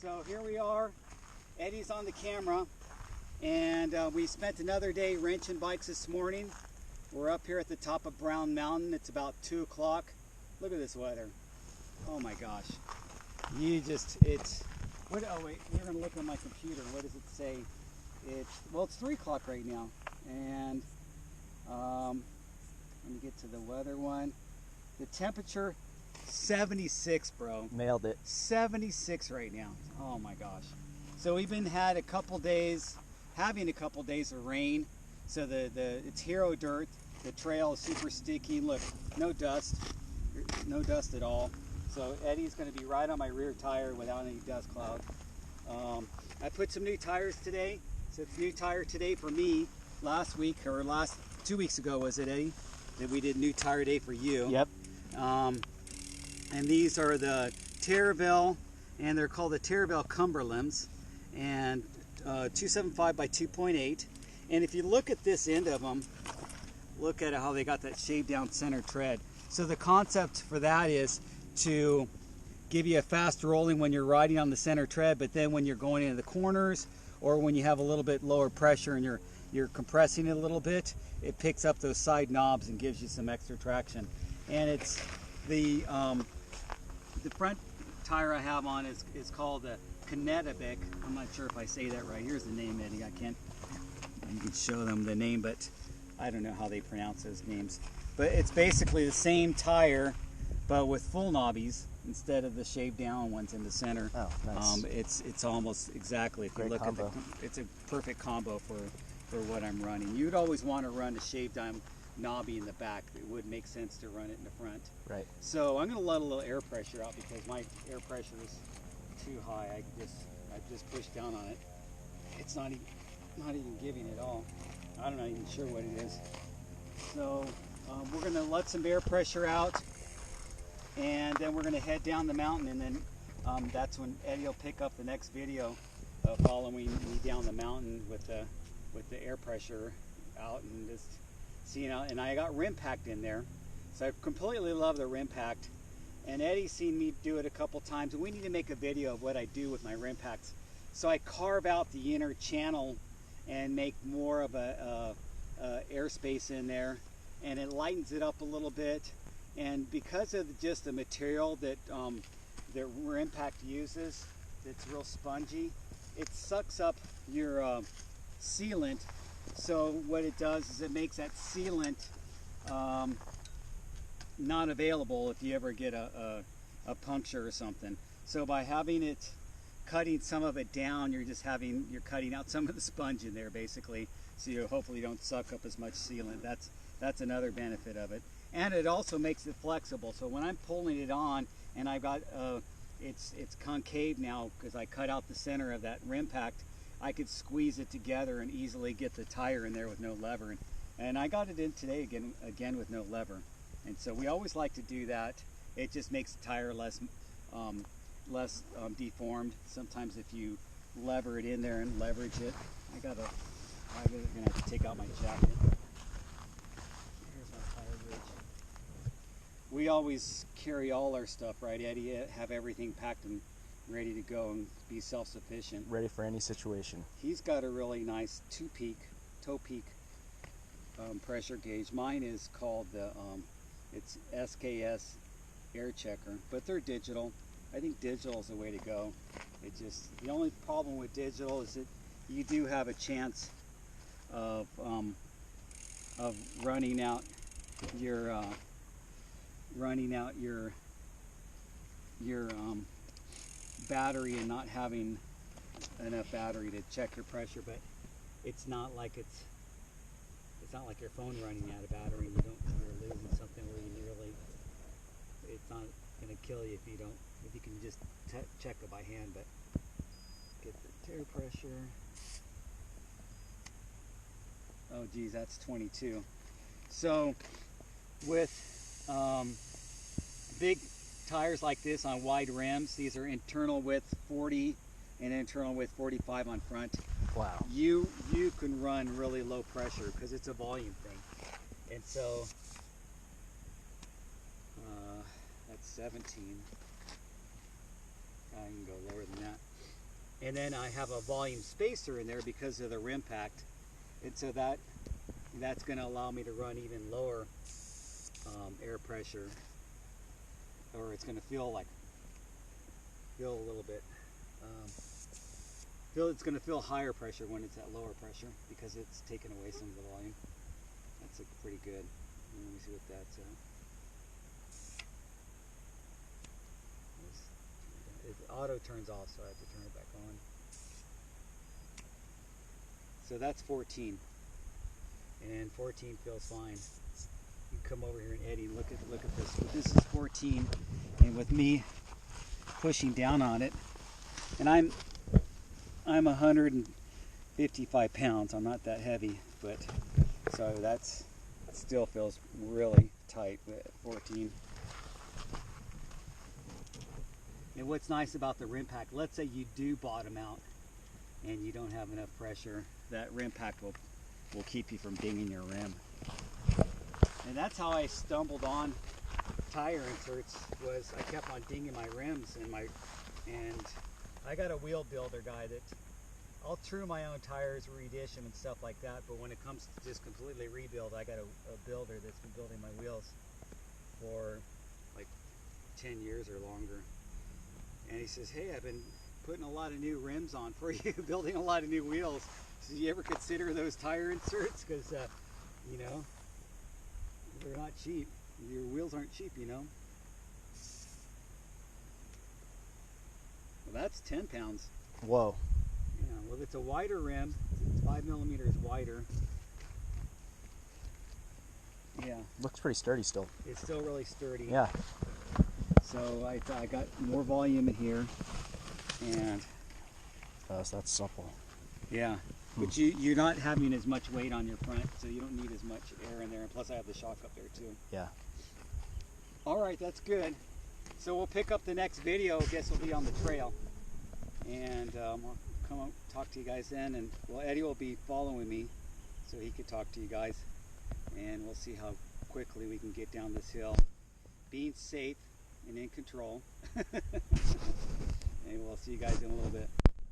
So here we are, Eddie's on the camera, and we spent another day wrenching bikes this morning. We're up here at the top of Brown Mountain. It's about 2 o'clock. Look at this weather. Oh my gosh. Oh wait, we're gonna look on my computer. What does it say? It's 3 o'clock right now. And let me get to the weather one. The temperature, 76, bro. Nailed it. 76 right now. Oh my gosh. So we've been having a couple days of rain. So it's hero dirt. The trail is super sticky. Look, no dust at all. So Eddie's going to be right on my rear tire without any dust cloud. I put some new tires today. So it's new tire today for me. Last 2 weeks ago, was it, Eddie? That we did new tire day for you. Yep. And these are the Teravail, and they're called the Teravail Cumberlands, and 27.5x2.8. And if you look at this end of them, look at how they got that shaved down center tread. So the concept for that is to give you a fast rolling when you're riding on the center tread, but then when you're going into the corners or when you have a little bit lower pressure and you're compressing it a little bit, it picks up those side knobs and gives you some extra traction. And it's the front tire I have on is called the Kennebec. I'm not sure if I say that right. Here's the name, Eddie. You can show them the name, but I don't know how they pronounce those names. But it's basically the same tire, but with full knobbies instead of the shaved down ones in the center. Oh, nice. It's almost exactly, if you look at it's a perfect combo for what I'm running. You'd always want to run a shaved down knobby in the back. It would make sense to run it in the front. Right. So I'm going to let a little air pressure out because my air pressure is too high. I just pushed down on it. It's not even giving at all. I'm not even sure what it is. So we're going to let some air pressure out, and then we're going to head down the mountain, and then that's when Eddie will pick up the next video following me down the mountain with the air pressure out and just seeing out. And I got rim packed in there, so I completely love the rim packed. And Eddie's seen me do it a couple times, and we need to make a video of what I do with my rim packs. So I carve out the inner channel and make more of a airspace in there, and it lightens it up a little bit. And because of just the material that the rim pack uses, it's real spongy, it sucks up your sealant. So what it does is it makes that sealant not available if you ever get a puncture or something. So by having it, cutting some of it down, you're cutting out some of the sponge in there basically, so you hopefully don't suck up as much sealant. That's another benefit of it. And it also makes it flexible. So when I'm pulling it on, and I've got it's concave now because I cut out the center of that rim pack, I could squeeze it together and easily get the tire in there with no lever. And I got it in today again with no lever. And so we always like to do that. It just makes the tire less deformed. Sometimes if you lever it in there and leverage it, I'm gonna have to take out my jacket. Here's my tire bridge. We always carry all our stuff, right, Eddie? Have everything packed and ready to go and be self-sufficient. Ready for any situation. He's got a really nice toe peak pressure gauge. Mine is called it's SKS air checker, but they're digital. I think digital is the way to go. The only problem with digital is that you do have a chance of running out your battery and not having enough battery to check your pressure. But it's not like your phone running out of battery and you're losing something where it's not going to kill you if you can just check it by hand. But get the tire pressure. Oh geez, that's 22. So with big tires like this on wide rims, these are internal width 40 and internal width 45 on front. Wow. You can run really low pressure because it's a volume thing. And so that's 17. I can go lower than that. And then I have a volume spacer in there because of the rim pact, and so that's going to allow me to run even lower air pressure, or it's going to feel a little bit it's going to feel higher pressure when it's at lower pressure because it's taken away some of the volume. That's pretty good. Let me see what that's it auto turns off, so I have to turn it back on. So that's 14, and 14 feels fine. You come over here and Eddie, look at this. This is 14, and with me pushing down on it, and I'm 155 pounds. I'm not that heavy, but so that still feels really tight with 14. And what's nice about the rim pack, let's say you do bottom out and you don't have enough pressure, that rim pack will keep you from dinging your rim. And that's how I stumbled on tire inserts, was I kept on dinging my rims, and I got a wheel builder guy that I'll true my own tires, redish them and stuff like that, but when it comes to just completely rebuild, I got a builder that's been building my wheels for like 10 years or longer. And he says, hey, I've been putting a lot of new rims on for you, building a lot of new wheels. Did you ever consider those tire inserts? Because, you know, they're not cheap. Your wheels aren't cheap, you know. Well, that's 10 pounds. Whoa. Yeah, well, it's a wider rim. It's 5 millimeters wider. Yeah. Looks pretty sturdy still. It's still really sturdy. Yeah. So I got more volume in here, and so that's supple. yeah, but you're not having as much weight on your front, so you don't need as much air in there. And plus, I have the shock up there too. Yeah. All right, that's good. So we'll pick up the next video. I guess we'll be on the trail, and I'll come up talk to you guys then. And well, Eddie will be following me, so he could talk to you guys, and we'll see how quickly we can get down this hill, being safe and in control. And we'll see you guys in a little bit.